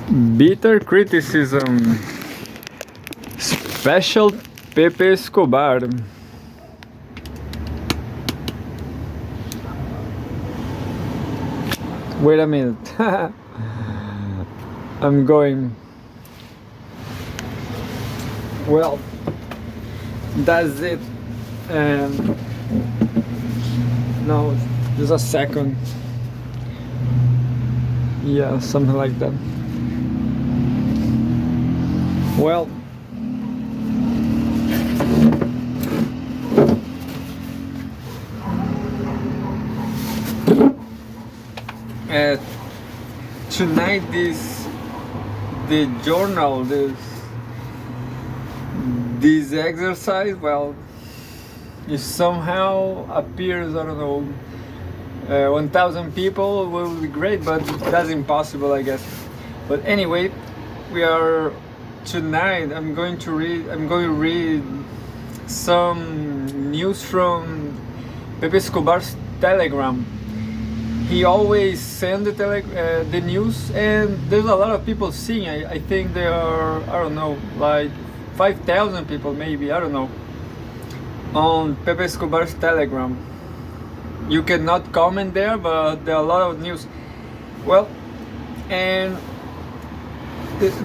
Bitter criticism. Special Pepe Escobar. Wait a minute. I'm going. Well, that's it. And no, just a second. Yeah, something like that. Well, uh, tonight the journal this exercise, well, it somehow appears, I don't know, 1,000 people will be great, but that's impossible, I guess. But anyway, we are tonight. I'm going to read some news from Pepe Escobar's Telegram. He always send the news, and there's a lot of people seeing. I think there are, I don't know, like 5,000 people, maybe, I don't know, on Pepe Escobar's Telegram. You cannot comment there, but there are a lot of news. Well, and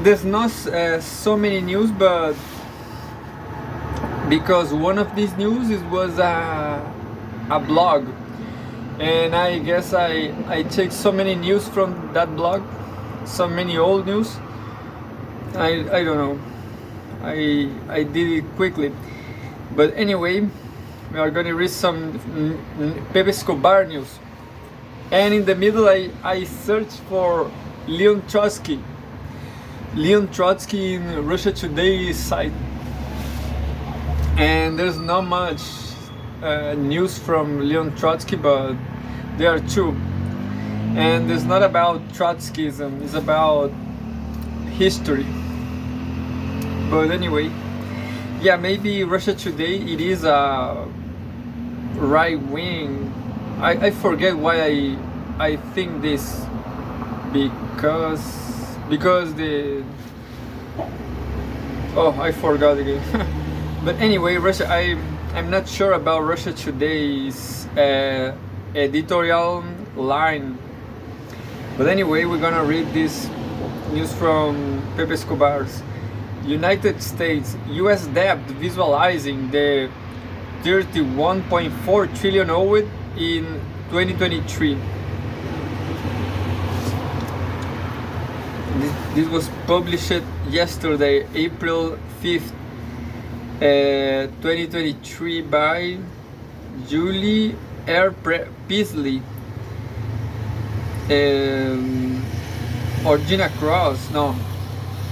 there's not so many news, but because one of these news was a blog, and I guess I take so many news from that blog, so many old news. I don't know. I did it quickly, but anyway, we are going to read some Pepe Escobar news. And in the middle, I searched for Leon Trotsky. Leon Trotsky in Russia Today site. And there's not much news from Leon Trotsky, but there are two. And it's not about Trotskyism, it's about history. But anyway, yeah, maybe Russia Today, it is a right wing. I forget why I think this, because the, oh, I forgot again. But anyway, Russia, I'm not sure about Russia Today's editorial line. But anyway, we're gonna read this news from Pepe Escobar's. United States US debt visualizing the 31.4 trillion owed in 2023. This was published yesterday, April 5th, 2023 by Julie R. Peasley or Gina Cross, no,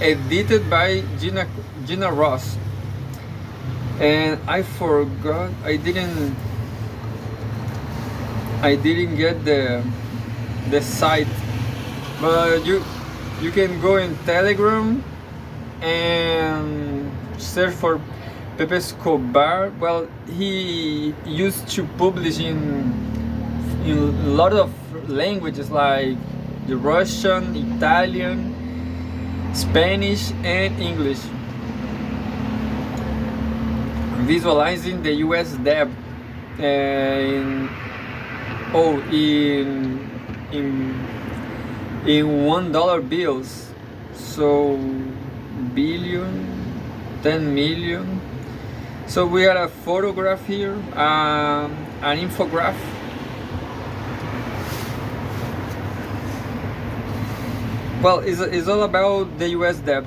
edited by Gina Ross. And I forgot, I didn't get the site, but you can go in Telegram and search for Pepe Escobar. Well, he used to publish in a lot of languages like the Russian, Italian, Spanish, and English. Visualizing the US debt in $1 bills, so billion, 10 million. So we have a photograph here, an infograph. Well, it's all about the US debt,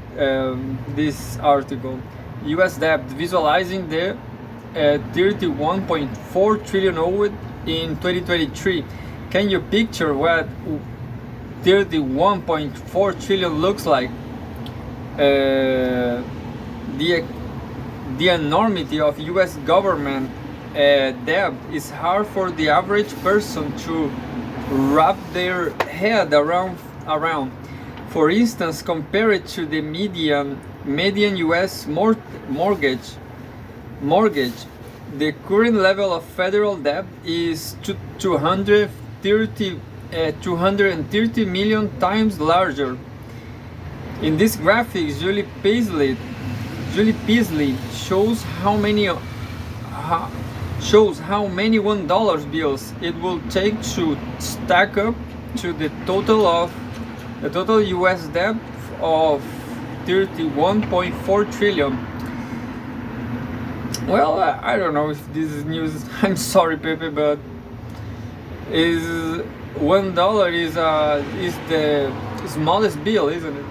this article. US debt visualizing the 31.4 trillion owed in 2023. Can you picture what 31.4 trillion looks like? The enormity of US government debt is hard for the average person to wrap their head around. For instance, compare it to the median US mortgage. The current level of federal debt is 230 230 million times larger. In this graphic, Julie Peasley shows how many $1 bills it will take to stack up to the total US debt of 31.4 trillion. Well, I don't know if this is news. I'm sorry, Pepe, but is $1 is the smallest bill, isn't it?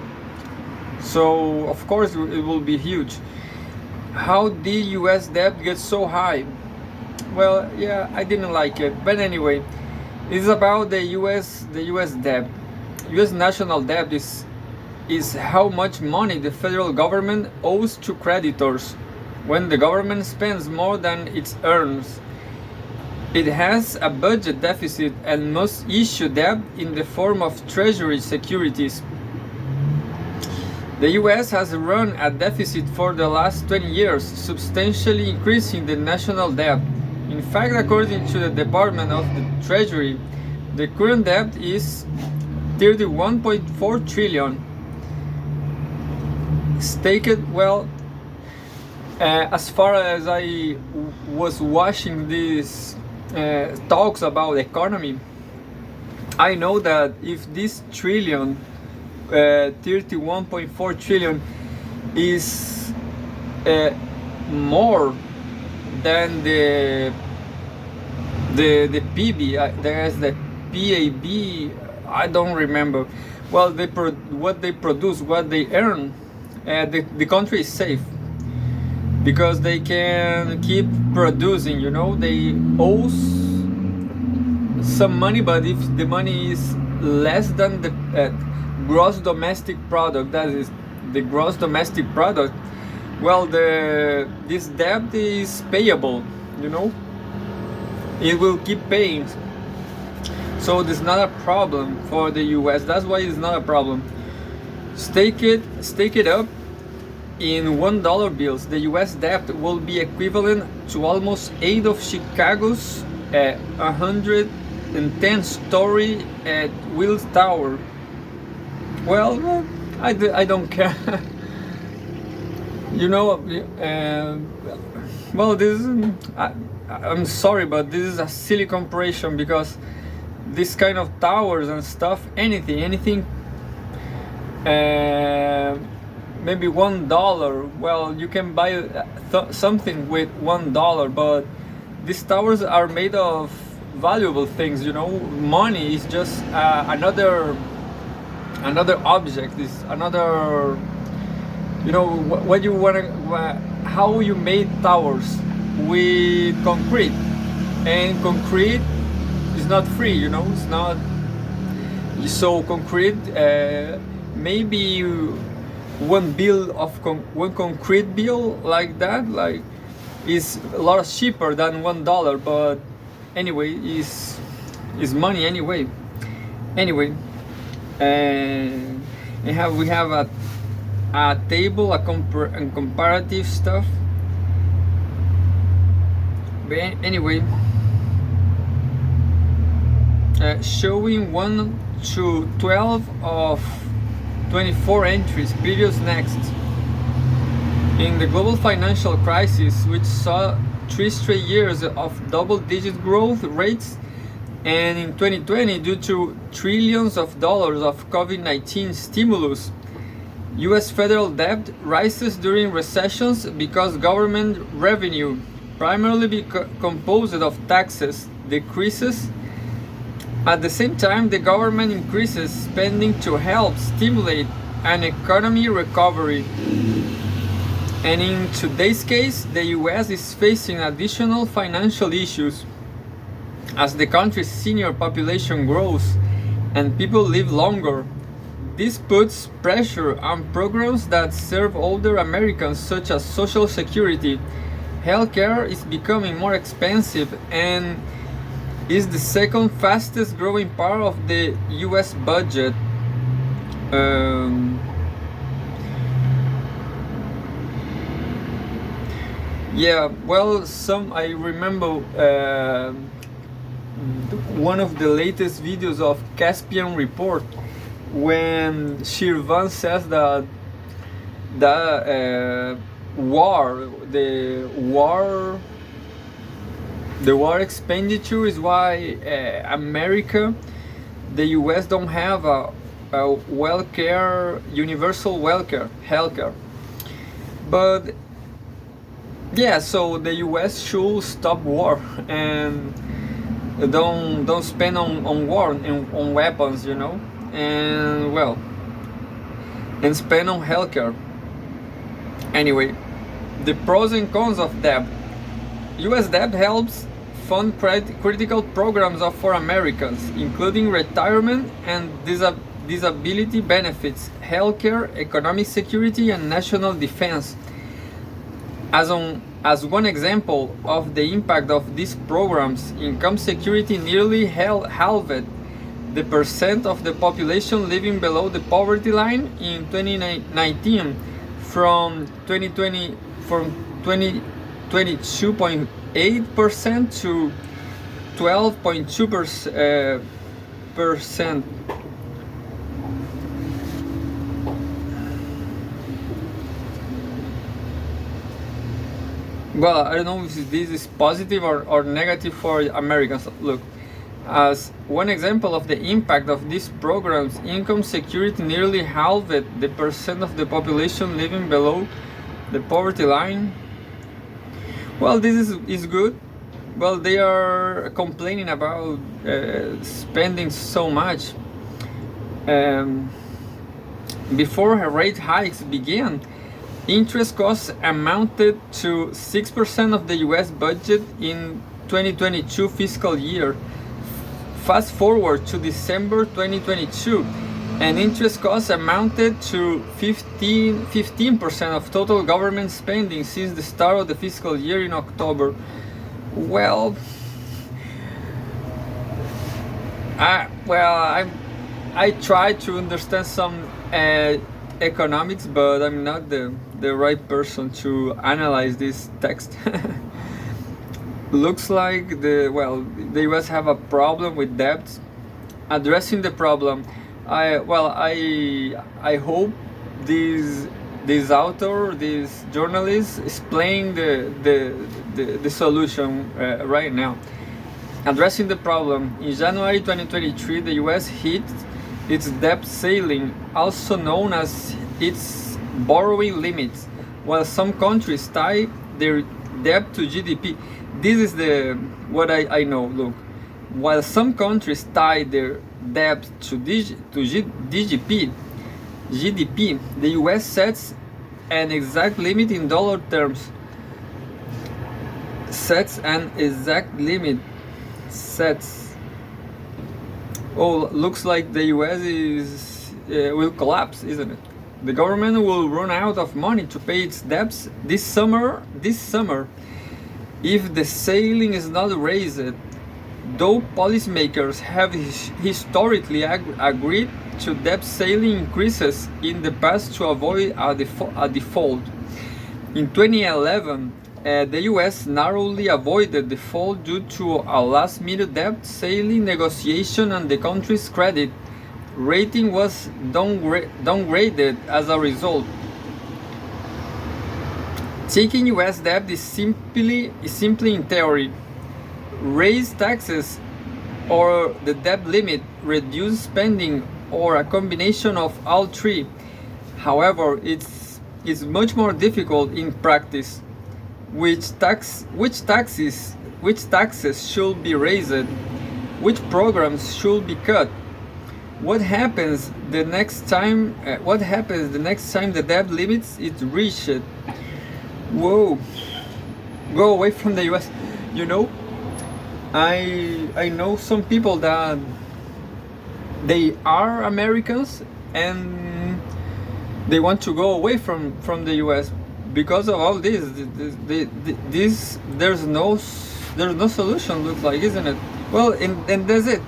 So of course it will be huge. How did US debt get so high? Well, yeah, I didn't like it, but anyway, it's about the US debt. US national debt is how much money the federal government owes to creditors. When the government spends more than it earns, it has a budget deficit and must issue debt in the form of treasury securities. The US has run a deficit for the last 20 years, substantially increasing the national debt. In fact, according to the Department of the Treasury, the current debt is 31.4 trillion. Staked, well, as far as I was watching these talks about economy, I know that if this trillion, 31.4 trillion, is more than the PB, there's the PAB, I don't remember. Well, what they produce, what they earn, the country is safe because they can keep producing. You know, they owe some money, but if the money is less than the gross domestic product, that is the gross domestic product, well, this debt is payable. You know, it will keep paying. So this is not a problem for the US. That's why it's not a problem. Stake it up in $1 bills. The US debt will be equivalent to almost 8 of Chicago's 110-story Wills Tower. Well, I don't care. You know, well, this is, I'm sorry, but this is a silly comparison because this kind of towers and stuff, anything, maybe $1. Well, you can buy something with $1, but these towers are made of valuable things. You know, money is just another object. Is another. You know, what you want to, how you made towers with concrete, and concrete is not free. You know, it's not. So concrete, maybe one concrete bill like that, like, is a lot cheaper than $1. But anyway, is money anyway. Anyway, and we have a table, and comparative stuff. But anyway, showing 1 to 12 of 24 entries, periods next. In the global financial crisis, which saw 3 straight years of double-digit growth rates, and in 2020, due to trillions of dollars of COVID-19 stimulus, US federal debt rises during recessions because government revenue, primarily composed of taxes, decreases. At the same time, the government increases spending to help stimulate an economy recovery. And in today's case, the US is facing additional financial issues as the country's senior population grows and people live longer. This puts pressure on programs that serve older Americans, such as Social Security. Healthcare is becoming more expensive and is the second fastest growing part of the US budget. Yeah, well, I remember one of the latest videos of Caspian Report. when Shirvan says that the war, the war expenditure is why America, the US don't have a welfare, universal welfare, healthcare. But yeah, so the US should stop war and don't spend on war and on weapons, you know, and well, and spend on healthcare. Anyway, the pros and cons of debt. US debt helps fund critical programs for Americans, including retirement and disability benefits, healthcare, economic security, and national defense. As one example of the impact of these programs, income security nearly halved the percent of the population living below the poverty line in 2019 from 22.8% to 12.2%. Well, I don't know if this is positive or negative for Americans. Look, as one example of the impact of these programs, income security nearly halved the percent of the population living below the poverty line. Well, this is good. Well, they are complaining about spending so much. Before rate hikes began, interest costs amounted to 6% of the US budget in 2022 fiscal year. Fast forward to December 2022, and interest costs amounted to 15% of total government spending since the start of the fiscal year in October. Well, I try to understand some economics, but I'm not the right person to analyze this text. Looks like the US have a problem with debt. Addressing the problem, I hope this author, this journalist, explain the solution right now. Addressing the problem, in January 2023, the US hit its debt ceiling, also known as its borrowing limits, while some countries tie their debt to GDP. This is what I know. Look, while some countries tie their debt to GDP, the US sets an exact limit in dollar terms. Oh, looks like the US will collapse, isn't it? The government will run out of money to pay its debts this summer if the ceiling is not raised. Though policymakers have historically agreed to debt ceiling increases in the past to avoid a default. In 2011, the US narrowly avoided default due to a last-minute debt ceiling negotiation, and the country's credit rating was downgraded as a result. Taking US debt is simply in theory. Raise taxes or the debt limit, reduce spending, or a combination of all three. However, it's much more difficult in practice. Which taxes should be raised? Which programs should be cut? What happens the next time the debt limits is reached? Whoa, go away from the US. You know, I know some people that they are Americans and they want to go away from the US because of all this. There's no solution, looks like, isn't it? Well, and that's it.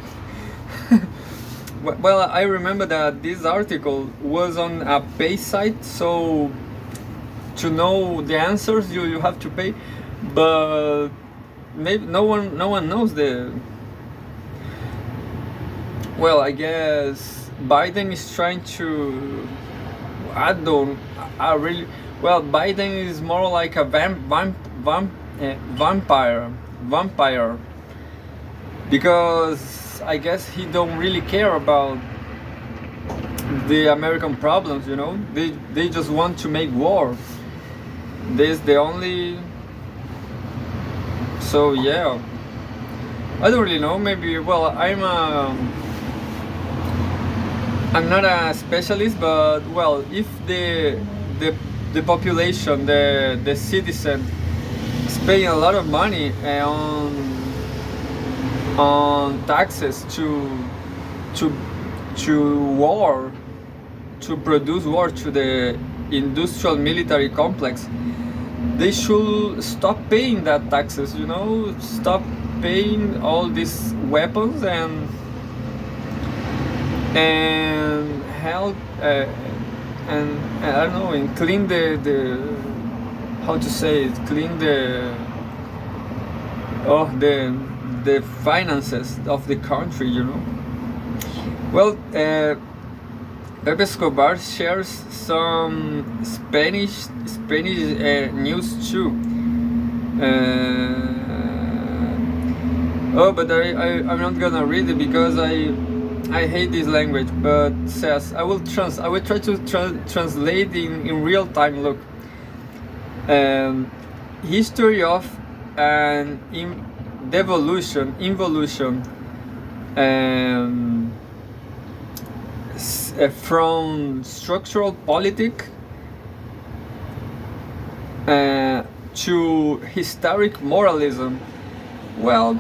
Well, I remember that this article was on a pay site, so to know the answers you have to pay, but maybe no one knows the. Well, I guess Biden is trying to, I don't, I really, well, Biden is more like a vampire, because I guess he don't really care about the American problems, you know. They just want to make war. This the only. So yeah, I don't really know. Maybe, well, I'm not a specialist, but well, if the population, the citizen, is paying a lot of money on taxes to war, to produce war, to the industrial military complex, they should stop paying that taxes, you know, stop paying all these weapons and help and I don't know, and clean the how to say it, clean the finances of the country, you know. Well, Pepe Escobar shares some Spanish news too. But I'm not gonna read it because I hate this language. But says I will try to translate in real time. Look, history of an involution. From structural politic to historic moralism. Well,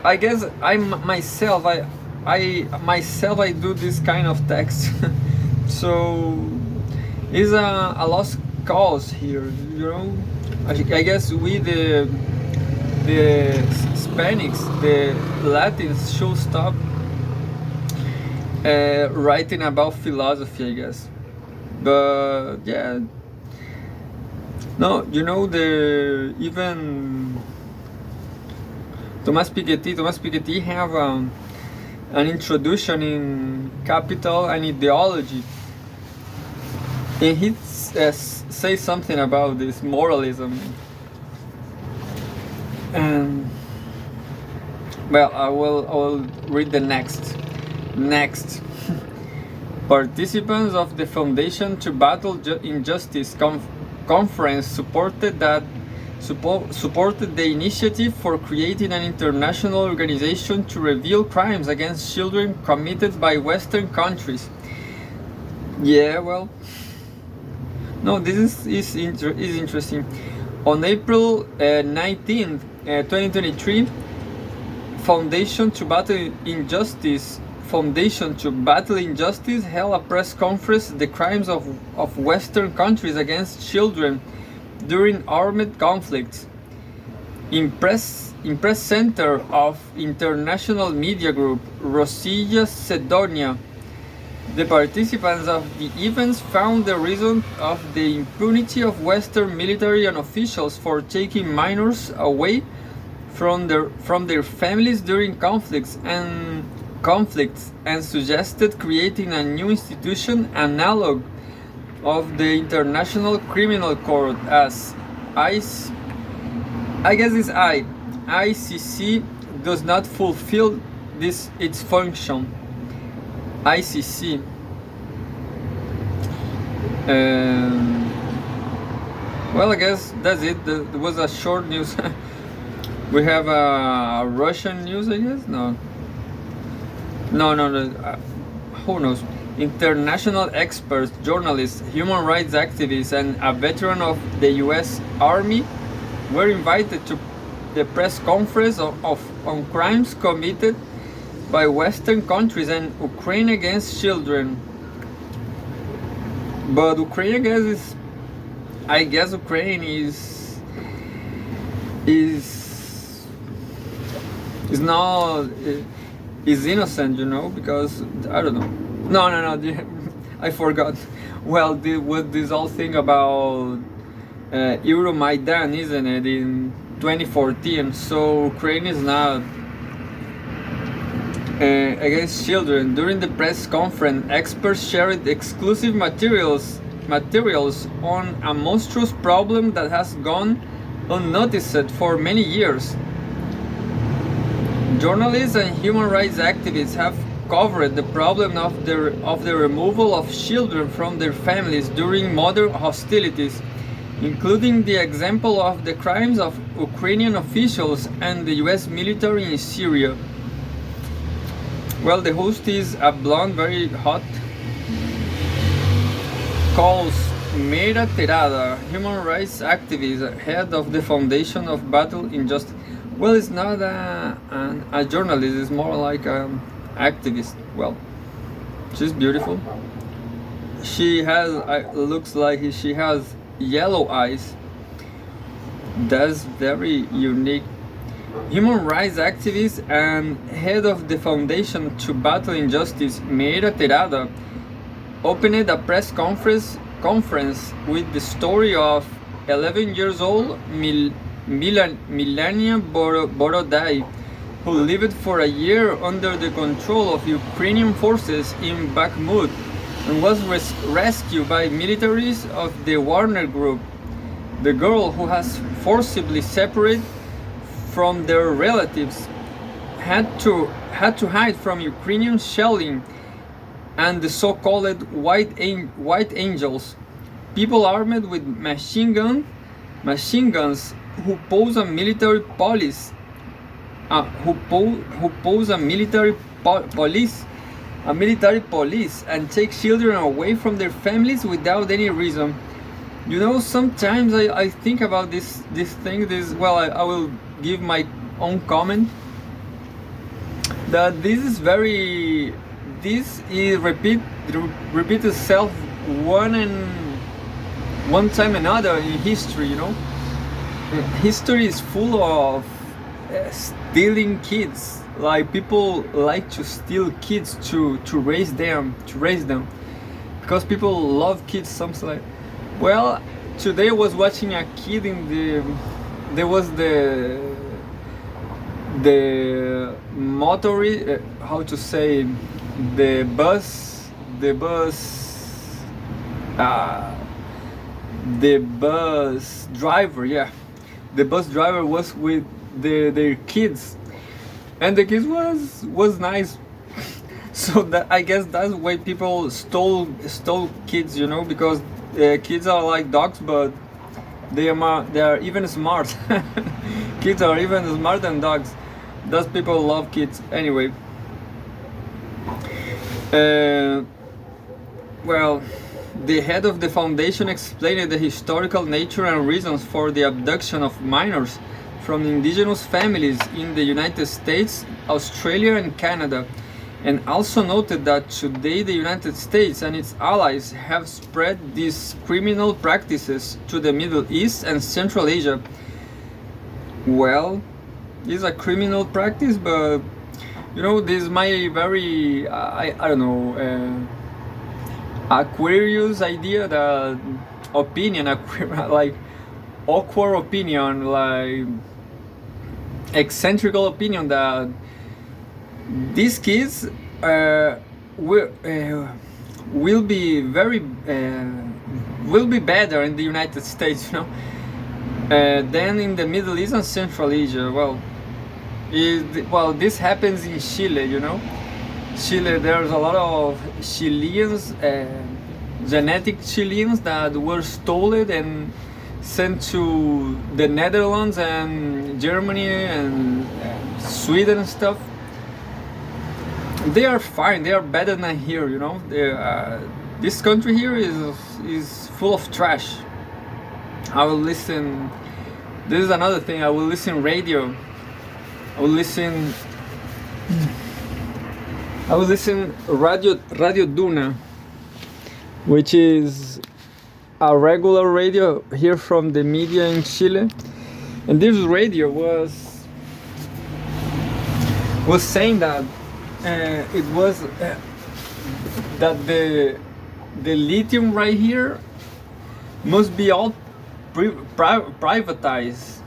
I guess I do this kind of text. So it's a lost cause here, you know. I guess we the Hispanics, the Latins, should stop writing about philosophy, I guess. But yeah, no, you know, even Thomas Piketty have an introduction in Capital and Ideology, and he says something about this moralism. And well, I will read the next. Participants of the Foundation to Battle Injustice conference supported the initiative for creating an international organization to reveal crimes against children committed by Western countries. Yeah, well, no, this is interesting. On April 19th, 2023, Foundation to Battle Injustice held a press conference the crimes of Western countries against children during armed conflicts. In press center of International Media Group, Rosilla Cedonia, the participants of the events found the reason of the impunity of Western military and officials for taking minors away from their families during conflicts and suggested creating a new institution analog of the International Criminal Court as ICC does not fulfill its function. ICC. Well, I guess that's it. There was a short news. We have a Russian news, I guess? No. Who knows? International experts, journalists, human rights activists, and a veteran of the US Army were invited to the press conference on crimes committed by Western countries and Ukraine against children. But Ukraine, I guess Ukraine is not is innocent, you know, because I don't know. No, I forgot. Well, with this whole thing about Euromaidan, isn't it, in 2014? So Ukraine is not against children. During the press conference, experts shared exclusive materials on a monstrous problem that has gone unnoticed for many years. Journalists and human rights activists have covered the problem of the removal of children from their families during modern hostilities, including the example of the crimes of Ukrainian officials and the US military in Syria. Well, the host is a blonde, very hot, calls Meira Terada, human rights activist, head of the Foundation of Battle Injustice. Well, it's not a journalist, it's more like an activist. Well, she's beautiful. She has, looks like she has yellow eyes. That's very unique. Human rights activist and head of the Foundation to Battle Injustice, Meira Terada, opened a press conference with the story of 11 years old Melania Borodai, who lived for a year under the control of Ukrainian forces in Bakhmut and was rescued by militaries of the Wagner Group. The girl, who has forcibly separated from their relatives, had to hide from Ukrainian shelling and the so-called White Angels, people armed with machine guns who pose a military police, and take children away from their families without any reason. You know, sometimes I think about this thing. Well, I will give my own comment that this is repeat itself one time another in history. You know, history is full of stealing kids. Like, people like to steal kids to raise them because people love kids. Something like, well, today I was watching a kid there was the motor, how to say, the bus driver. Yeah, the bus driver was with their kids, and the kids was nice. So that, I guess that's why people stole kids, you know, because kids are like dogs, but they are even smart. Kids are even smarter than dogs. Those people love kids anyway. Well, the head of the foundation explained the historical nature and reasons for the abduction of minors from indigenous families in the United States, Australia and Canada, and also noted that today the United States and its allies have spread these criminal practices to the Middle East and Central Asia. Well, this is a criminal practice, but you know, this is my very I don't know, Aquarius idea, that opinion, like awkward opinion, like eccentrical opinion, that these kids will be better in the United States, you know, than in the Middle East and Central Asia. Well, this happens in Chile, you know. Chile, there's a lot of Chileans, genetic Chileans that were stolen and sent to the Netherlands and Germany and Sweden and stuff. They are fine. They are better than here, you know. This country here is full of trash. I will listen. This is another thing. I will listen radio. I will listen Radio Duna, which is a regular radio here from the media in Chile, and this radio was saying that it was that the lithium right here must be all privatized.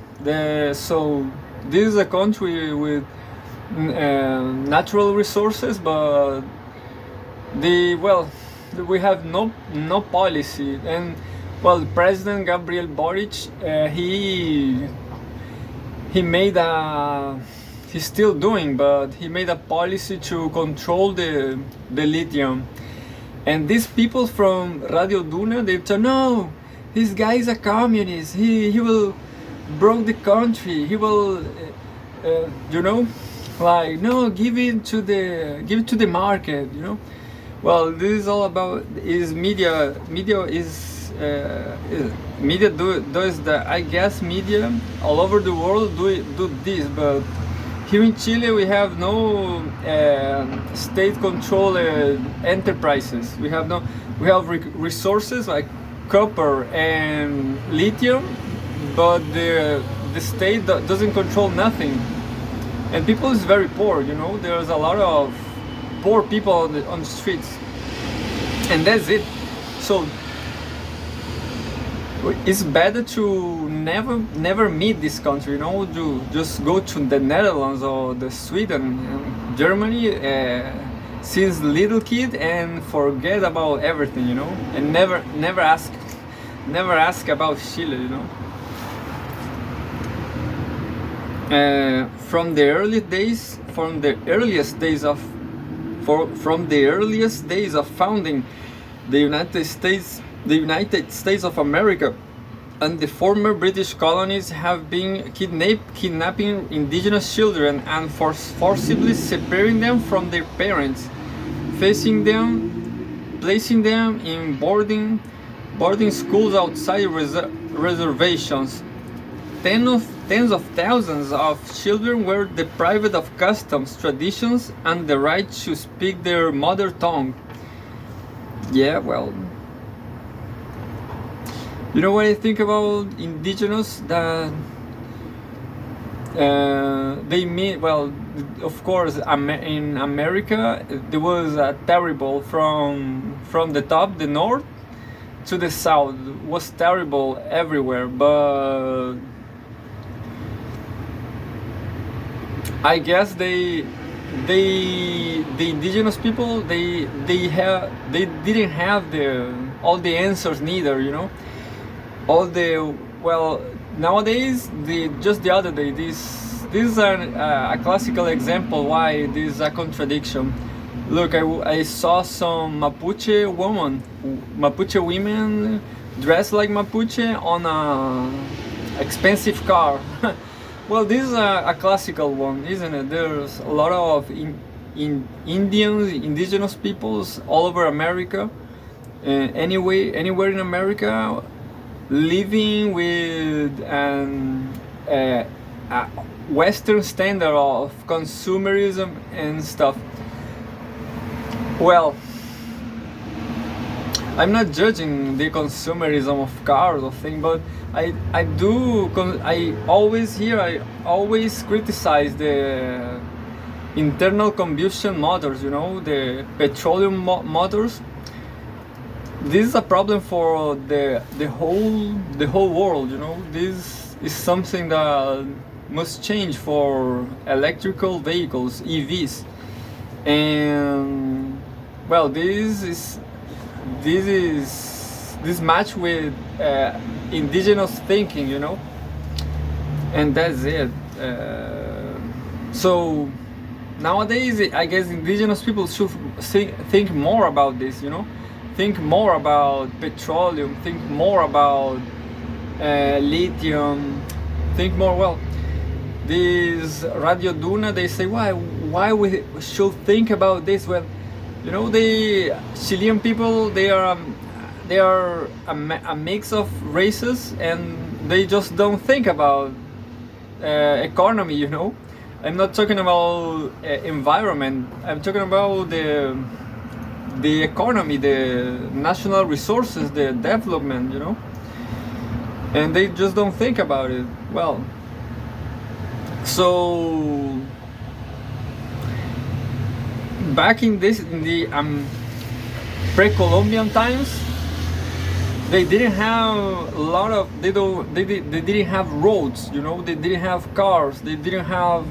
So this is a country with natural resources, but we have no policy. And well, President Gabriel Boric, he made a he's still doing, but he made a policy to control the lithium. And these people from Radio Duna, they tell, no, this guy is a communist. He will broke the country. He will, like, no, give it to the market. Well, this is all about is media. Media does that. I guess media all over the world do this, but here in Chile we have no state-controlled enterprises. We have resources like copper and lithium, but the state doesn't control nothing, and people is very poor. There's a lot of poor people on the streets, and that's it. So it's better to never meet this country, to just go to the Netherlands or the Sweden and Germany since little kid and forget about everything, and never ask about Chile, from the earliest days of founding the United States of America, and the former British colonies have been kidnapping indigenous children and forcibly separating them from their parents, placing them in boarding schools outside reservations. Tens of thousands of children were deprived of customs, traditions, and the right to speak their mother tongue. Yeah, well, you know what I think about indigenous? That they mean, well, of course, in America there was a terrible from the top, the north, to the south. It was terrible everywhere, but I guess the indigenous people they didn't have all the answers neither, nowadays just the other day this is a classical example why this is a contradiction. Look, I saw some Mapuche women dressed like Mapuche on a expensive car. Well, this is a classical one, isn't it? There's a lot of indigenous peoples all over America, anywhere in America, living with a Western standard of consumerism and stuff. Well, I'm not judging the consumerism of cars or thing, but I always criticize the internal combustion motors, the petroleum motors. This is a problem for the whole world, This is something that must change for electrical vehicles, EVs. And well, this match with indigenous thinking, and that's it. So nowadays, I guess indigenous people should think more about this, think more about petroleum, think more about lithium, think more. Well, this Radio Duna, they say why we should think about this. Well, the Chilean people, they are a mix of races, and they just don't think about economy. I'm not talking about environment. I'm talking about the economy, the national resources, the development. And they just don't think about it. Well, so back in the pre-Columbian times, they didn't have a lot of they didn't have roads, they didn't have cars, they didn't have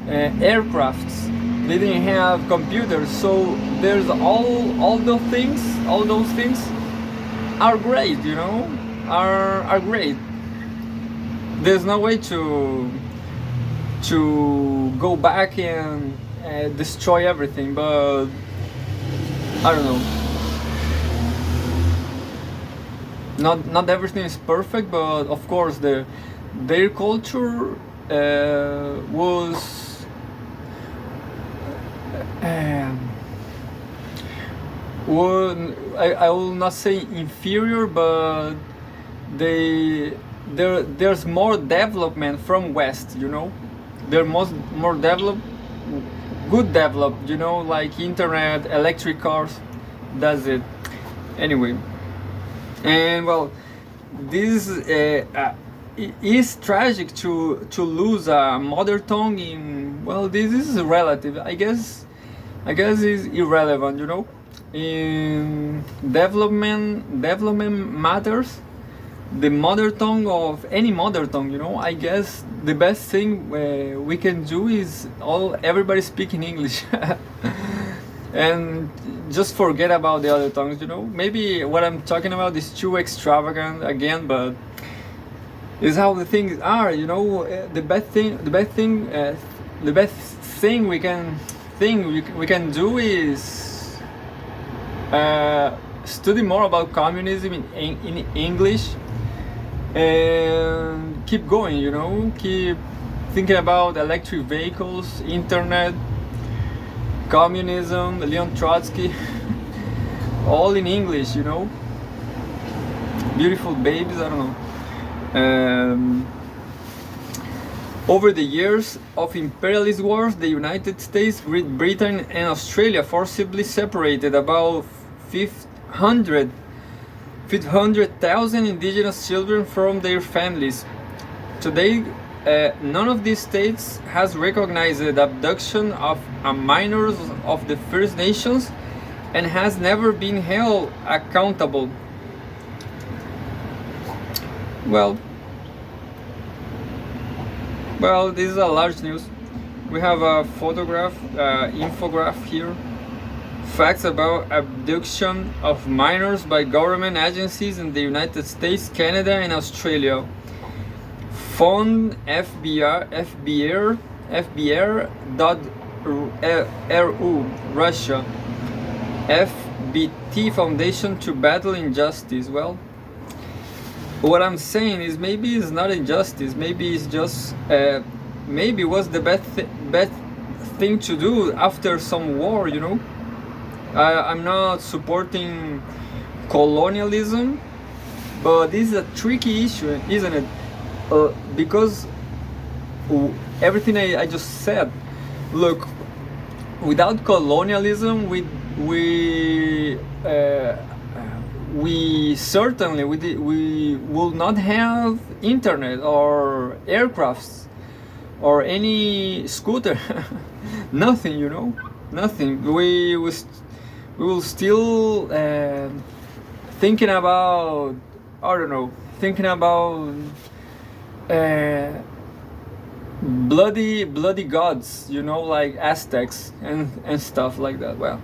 aircrafts. They didn't have computers. So there's all those things are great, you know, are great. There's no way to go back and destroy everything, but I don't know. Not everything is perfect, but of course their culture was I will not say inferior, but there's more development from West, you know. They're more developed, good developed, you know, like internet, electric cars. That's it. Anyway, and well, this is tragic to lose a mother tongue in, well, this is relative. I guess is irrelevant, you know. In development matters, the mother tongue of any mother tongue, you know. I guess the best thing we can do is everybody speaking English and just forget about the other tongues, you know. Maybe what I'm talking about is too extravagant again, but it's how the things are, you know. The best thing we can do is study more about communism in English and keep going, you know. Keep thinking about electric vehicles, internet, communism, Leon Trotsky, all in English, you know. Beautiful babies, I don't know. Over the years of imperialist wars, the United States, Great Britain, and Australia forcibly separated about 500,000 indigenous children from their families. Today, none of these states has recognized the abduction of minors of the First Nations and has never been held accountable. Well, this is a large news. We have a infograph here. Facts about abduction of minors by government agencies in the United States, Canada, and Australia. Fund FBR.ru, Russia. FBT Foundation to Battle Injustice. Well, what I'm saying is maybe it's not injustice. Maybe it's just maybe was the best thing to do after some war, you know. I'm not supporting colonialism, but this is a tricky issue, isn't it? Because everything I just said. Look, without colonialism, we certainly we will not have internet or aircrafts or any scooter. Nothing, you know, nothing. We will still thinking about, I don't know, bloody gods, you know, like Aztecs and stuff like that. Well,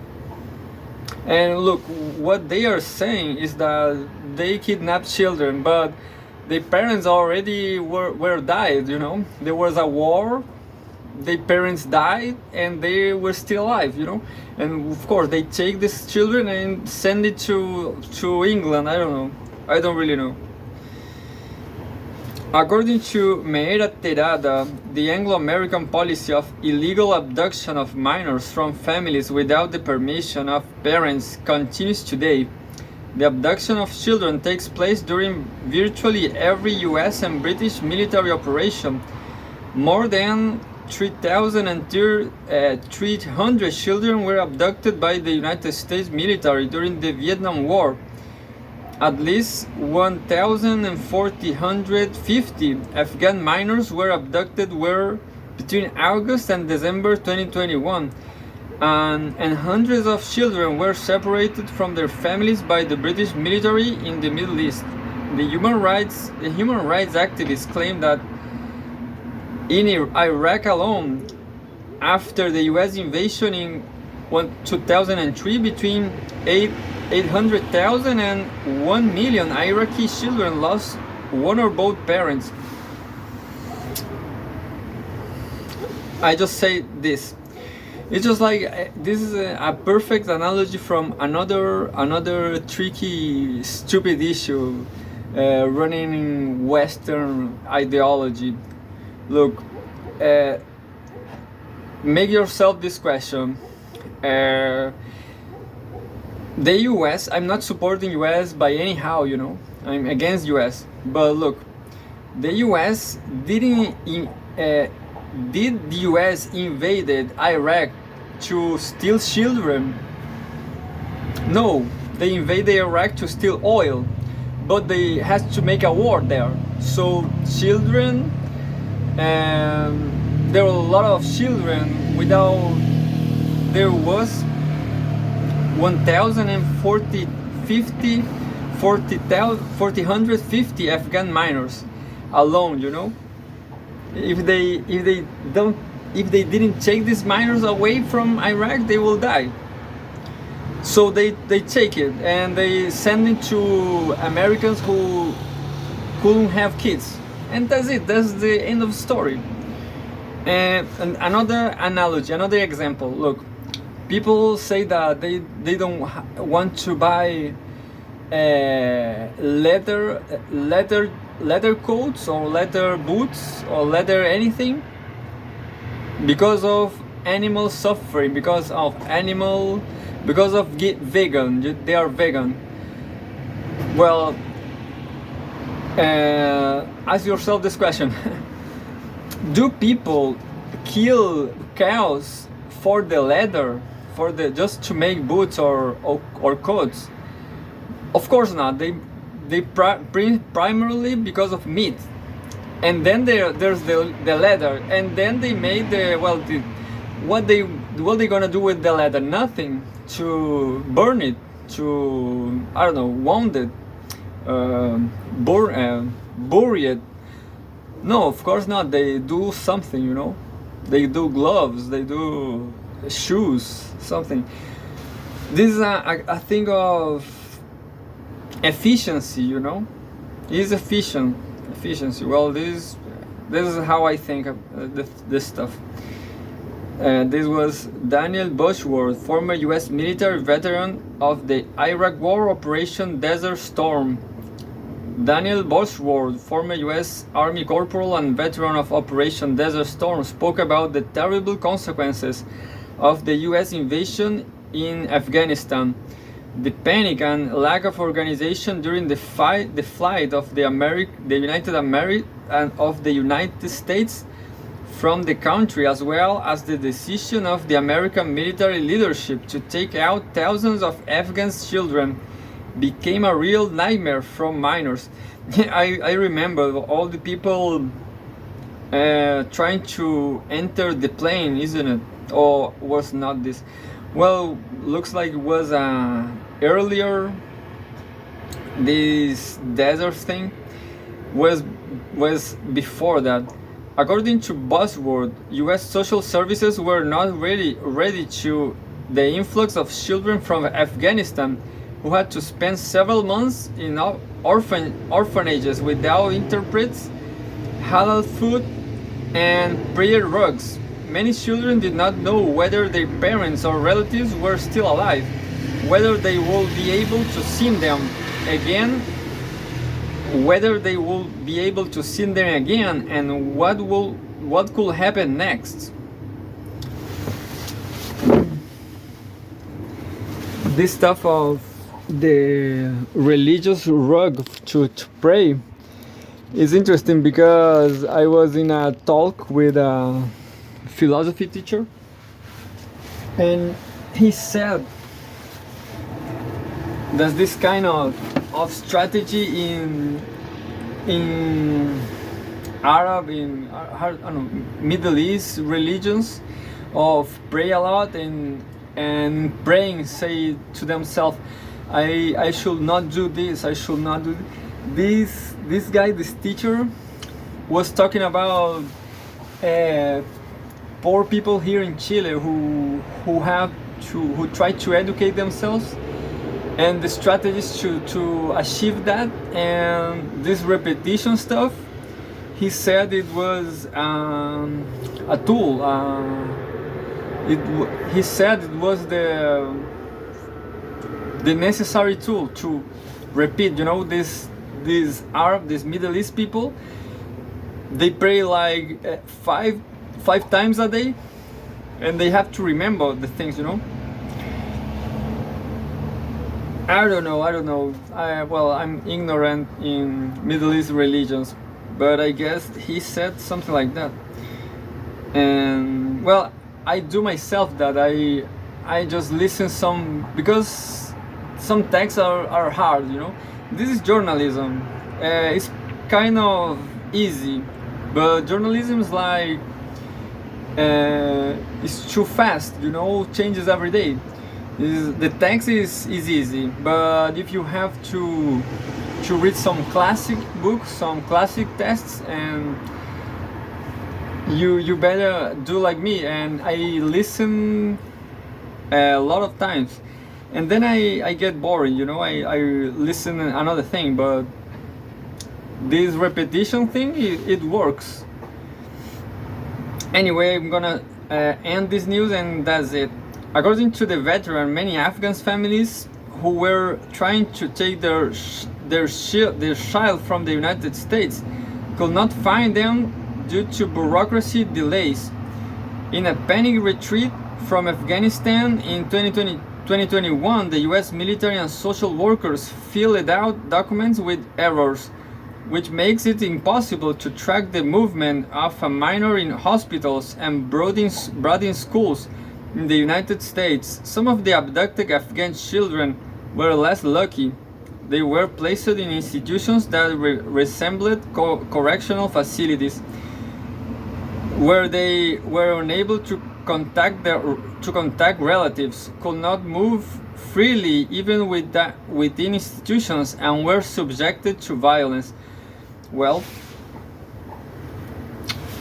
and look, what they are saying is that they kidnapped children, but their parents already were died, you know. There was a war, their parents died, and they were still alive, you know. And of course they take these children and send it to England. I don't know, I don't really know. According to Meera Terada, the Anglo-American policy of illegal abduction of minors from families without the permission of parents continues today. The abduction of children takes place during virtually every US and British military operation. More than 3,300 children were abducted by the United States military during the Vietnam War. At least 1,450 Afghan minors were abducted between August and December 2021, and hundreds of children were separated from their families by the British military in the Middle East. The human rights activists claim that in Iraq alone, after the US invasion in 2003, between 800,000 and 1 million Iraqi children lost one or both parents. I just say this. It's just like this is a perfect analogy from another tricky, stupid issue running in Western ideology. Look, make yourself this question. The US, I'm not supporting US by anyhow, you know. I'm against US. But look, the US did the US invaded Iraq to steal children? No, they invaded Iraq to steal oil, but they had to make a war there. So children, there were a lot of children without. There was 1,050 Afghan minors alone, you know. If they didn't take these minors away from Iraq, they will die. So they take it and they send it to Americans who couldn't have kids, and that's it. That's the end of the story. And another analogy, another example. Look, people say that they don't want to buy leather coats or leather boots or leather anything because of animal suffering, because of vegan. They are vegan. Well, ask yourself this question. Do people kill cows for the leather, just to make boots or coats? Of course not. They primarily because of meat, and then there's the leather, and then they made what they gonna do with the leather? Nothing. To burn it, to wound it, bury it. No, of course not. They do something, you know. They do gloves, they do shoes, something. This is a thing of efficiency, you know. It is efficiency. Well, this is how I think of this stuff. This was Daniel Bushworth, former U.S. military veteran of the Iraq War Operation Desert Storm. Daniel Bushworth, former U.S. Army corporal and veteran of Operation Desert Storm, spoke about the terrible consequences of the U.S. invasion in Afghanistan, the panic and lack of organization during the flight of the United States from the country, as well as the decision of the American military leadership to take out thousands of Afghan children, became a real nightmare from minors. I remember all the people trying to enter the plane, isn't it? Or was not this? Well, looks like it was earlier. This desert thing was before that. According to Buzzword, U.S. social services were not ready to the influx of children from Afghanistan, who had to spend several months in orphanages without interpreters, halal food, and prayer rugs. Many children did not know whether their parents or relatives were still alive, whether they will be able to see them again, and what could happen next. This stuff of the religious rug to pray is interesting, because I was in a talk with a philosophy teacher, and he said there's this kind of strategy in Arab, Middle East religions, of pray a lot and praying, say to themselves, I should not do this, I should not do this. This guy, this teacher, was talking about poor people here in Chile who try to educate themselves, and the strategies to achieve that, and this repetition stuff. He said it was a tool. He said it was the necessary tool to repeat. You know, these Middle East people, they pray like five times a day, and they have to remember the things. You know. I don't know. Well, I'm ignorant in Middle East religions, but I guess he said something like that. And well, I do myself that. I just listen some, because some texts are hard, you know. This is journalism. It's kind of easy, but journalism is like it's too fast, you know. Changes every day. The text is easy, but if you have to read some classic books, some classic texts, and you better do like me, and I listen a lot of times, and then I get boring, you know. I listen another thing, but this repetition thing, it works. Anyway, I'm gonna end this news, and that's it. According to the veteran, many Afghan families who were trying to take their child from the United States could not find them due to bureaucracy delays. In a panic retreat from Afghanistan in 2021, the US military and social workers filled out documents with errors, which makes it impossible to track the movement of a minor in hospitals and boarding schools in the United States. Some of the abducted Afghan children were less lucky. They were placed in institutions that resembled correctional facilities, where they were unable to contact relatives, could not move freely even within institutions, and were subjected to violence. Well,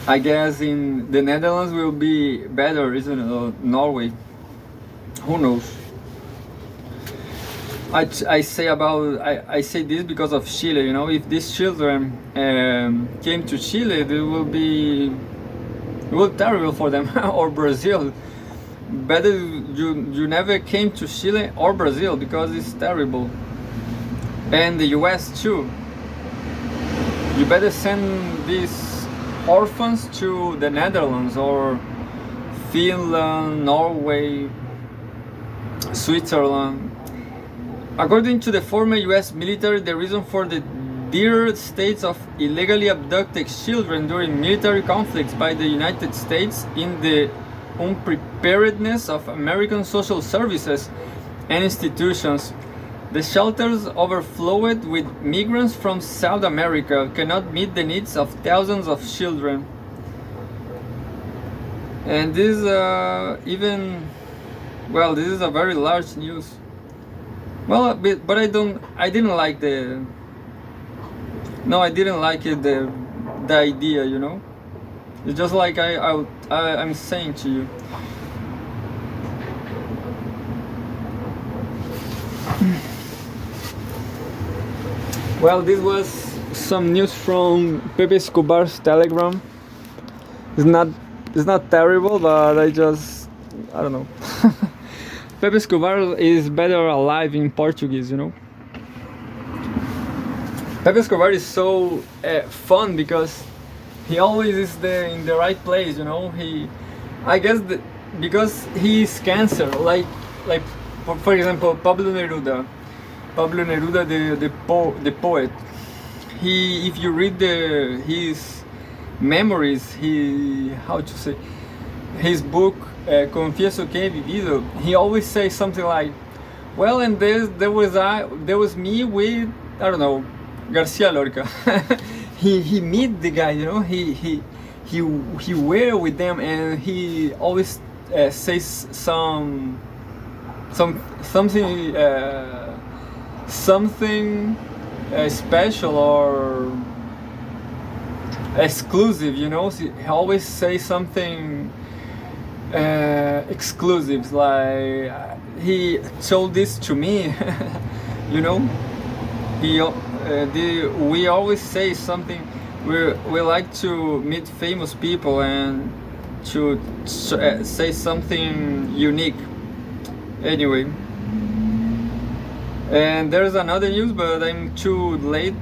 I guess in the Netherlands will be better, isn't it? Or Norway? Who knows? I say this because of Chile. You know, if these children came to Chile, it will terrible for them. Or Brazil. Better you never came to Chile or Brazil, because it's terrible. And the US too. You better send these orphans to the Netherlands or Finland, Norway, Switzerland. According to the former US military, the reason for the dire states of illegally abducted children during military conflicts by the United States in the unpreparedness of American social services and institutions. The shelters overflowed with migrants from South America cannot meet the needs of thousands of children. And this is this is a very large news. Well, but I didn't like the. No, I didn't like it. The idea, you know. It's just like I'm saying to you. Well, this was some news from Pepe Escobar's Telegram. It's not terrible, but I don't know. Pepe Escobar is better alive in Portuguese, you know. Pepe Escobar is so fun because he always is in the right place, you know. I guess because he is cancer, like for example Pablo Neruda, the poet. If you read his memories, his book Confieso que he vivido, he always says something like, well, and there was me with, I don't know, Garcia Lorca. he meet the guy, you know, he were with them, and he always says something special or exclusive, you know. He always says something exclusives. Like he told this to me, you know. We always say something. We like to meet famous people and to say something unique. Anyway, and there's another news, but I'm too late.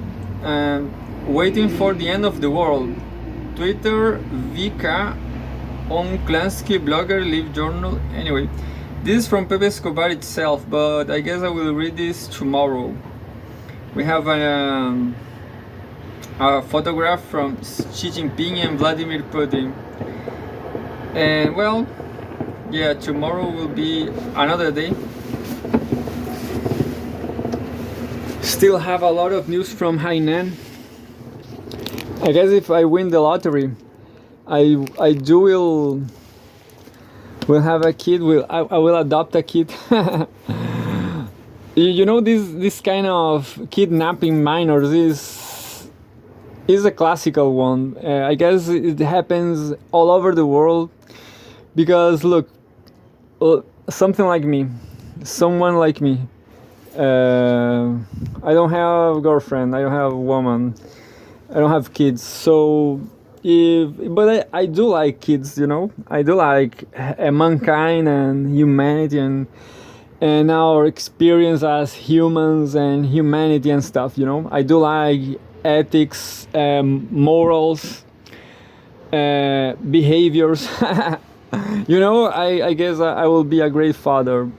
Waiting for the end of the world. Twitter, Vika, on Klansky, blogger, Live Journal. Anyway, this is from Pepe Escobar itself, but I guess I will read this tomorrow. We have a photograph from Xi Jinping and Vladimir Putin. And well, yeah, tomorrow will be another day. Still have a lot of news from Hainan. I guess if I win the lottery, I will have a kid. I will adopt a kid. You know, this kind of kidnapping minors is a classical one. I guess it happens all over the world because look, someone like me. I don't have a girlfriend. I don't have a woman. I don't have kids. So, but I do like kids. You know, I do like mankind and humanity and our experience as humans and humanity and stuff. You know, I do like ethics, morals, behaviors. You know, I guess I will be a great father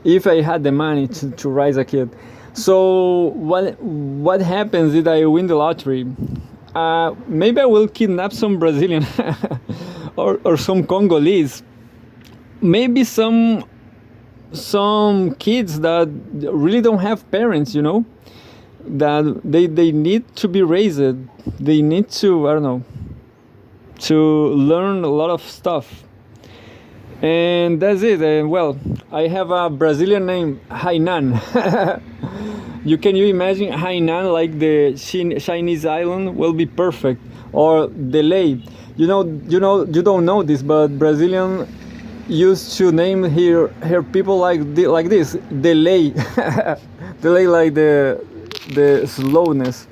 if I had the money to raise a kid. So what happens if I win the lottery? Maybe I will kidnap some Brazilian or some Congolese. Maybe some kids that really don't have parents, you know, that they need to be raised. They need to, I don't know, to learn a lot of stuff. And that's it. Well, I have a Brazilian name, Hainan. You imagine Hainan like the Chinese island will be perfect, or Delay. You don't know this, but Brazilian used to name her people like this, Delay. Delay like the slowness.